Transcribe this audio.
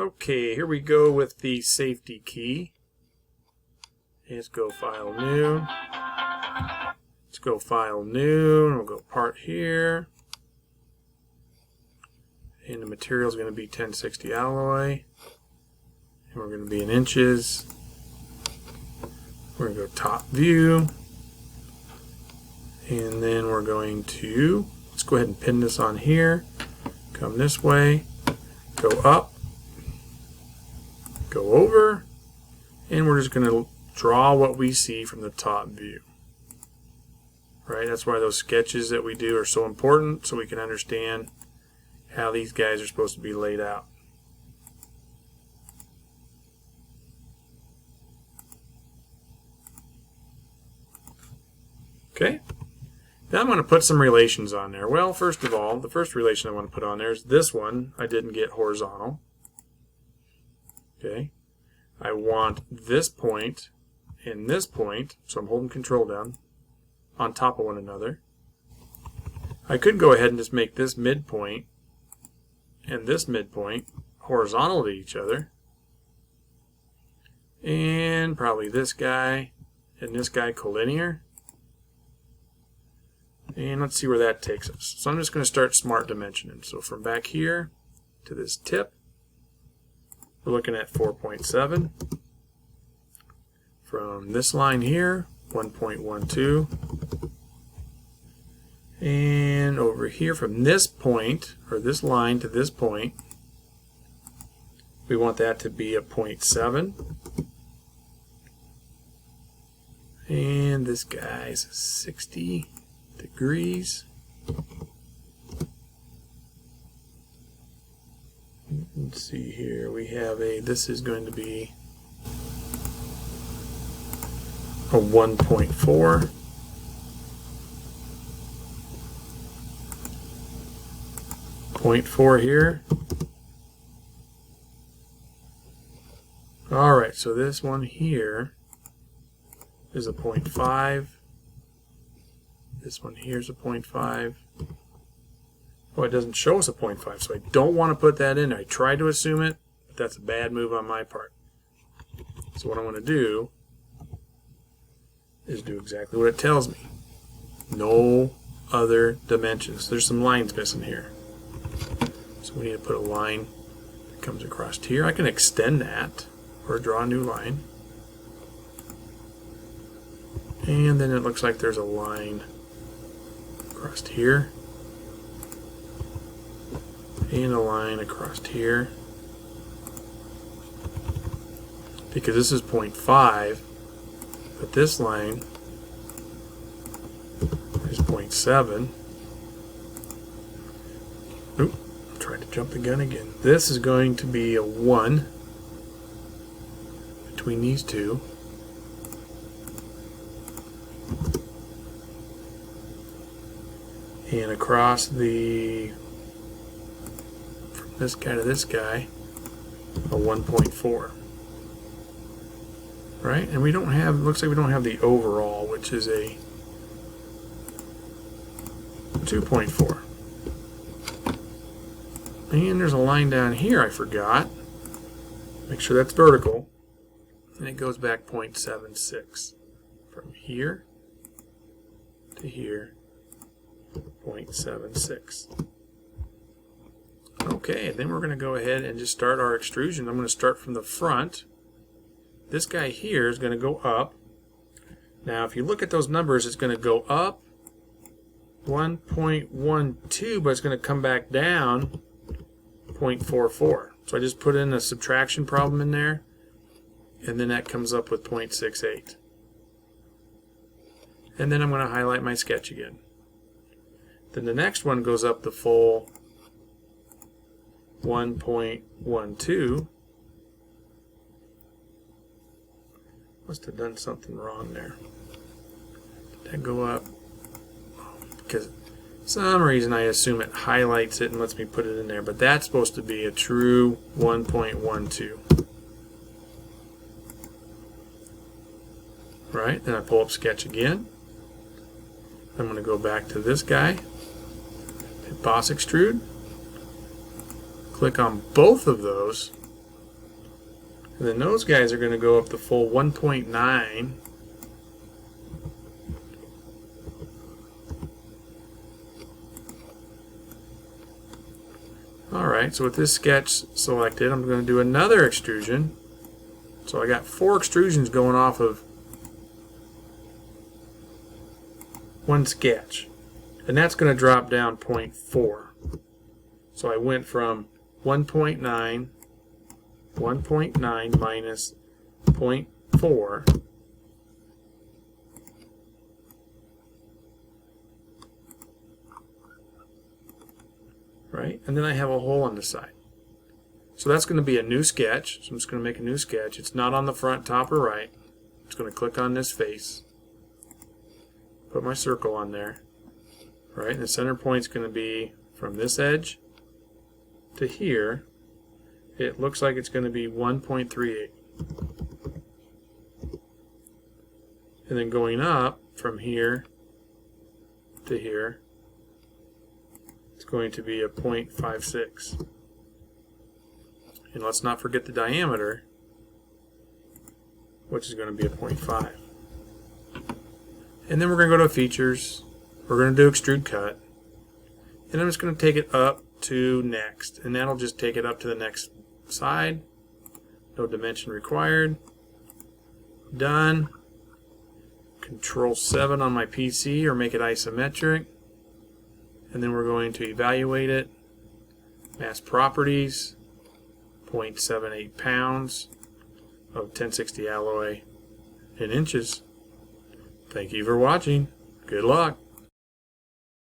Okay, here we go with the safety key. Let's go File New. Let's go File New, and we'll go Part here. And the material is going to be 1060 alloy. And we're going to be in inches. We're going to go Top View. And then we're going to, let's go ahead and pin this on here. Come this way. Go up. Go over. And we're just going to draw what we see from the top view. Right? That's why those sketches that we do are so important, so we can understand how these guys are supposed to be laid out. Okay? Now I'm going to put some relations on there. Well, first of all, the first relation I want to put on there is this one. I didn't get horizontal. Okay? I want this point and this point, so I'm holding control down, on top of one another. I could go ahead and just make this midpoint and this midpoint horizontal to each other. And probably this guy and this guy collinear. And let's see where that takes us. So I'm just going to start smart dimensioning. So from back here to this tip, we're looking at 4.7. From this line here, 1.12. And over here from this point, or this line to this point, we want that to be a 0.7. And this guy's 60 degrees. Let's see here, we have this is going to be a 1.4. Point 4 here. Alright, so this one here is a 0.5. This one here is a 0.5. Oh, it doesn't show us a 0.5, so I don't want to put that in. I tried to assume it, but that's a bad move on my part. So what I want to do is do exactly what it tells me. No other dimensions. There's some lines missing here. So we need to put a line that comes across here. I can extend that or draw a new line. And then it looks like there's a line across here. And a line across here. Because this is 0.5, but this line is 0.7. Oop, tried to jump the gun again. This is going to be a 1 between these two. And across the, from this guy to this guy, a 1.4. Right? And we don't have, looks like we don't have the overall, which is a 2.4. And there's a line down here I forgot. Make sure that's vertical. And it goes back 0.76. From here to here, 0.76. Okay, and then we're going to go ahead and just start our extrusion. I'm going to start from the front. This guy here is going to go up. Now, if you look at those numbers, it's going to go up 1.12, but it's going to come back down 0.44. So I just put in a subtraction problem in there, and then that comes up with 0.68. And then I'm going to highlight my sketch again. Then the next one goes up the full 1.12. Must have done something wrong there. Did that go up? Because for some reason I assume it highlights it and lets me put it in there, but that's supposed to be a true 1.12. Right, then I pull up sketch again. I'm going to go back to this guy, hit boss extrude, click on both of those, And then those guys are going to go up the full 1.9. Alright, so with this sketch selected, I'm going to do another extrusion. So I got 4 extrusions going off of one sketch. And that's going to drop down 0.4. So I went from 1.9 minus 0.4 right? And then I have a hole on the side. So that's going to be a new sketch. So I'm just going to make a new sketch. It's not on the front, top, or right. I'm just going to click on this face. Put my circle on there. Right? And the center point is going to be from this edge to here. It looks like it's going to be 1.38. And then going up from here to here, it's going to be a 0.56. And let's not forget the diameter, which is going to be a 0.5. And then we're going to go to features. We're going to do extrude cut. And I'm just going to take it up to next. And that'll just take it up to the next side. No dimension required. Done. Control 7 on my PC or make it isometric. And then we're going to evaluate it. Mass properties. 0.78 pounds of 1060 alloy in inches. Thank you for watching. Good luck.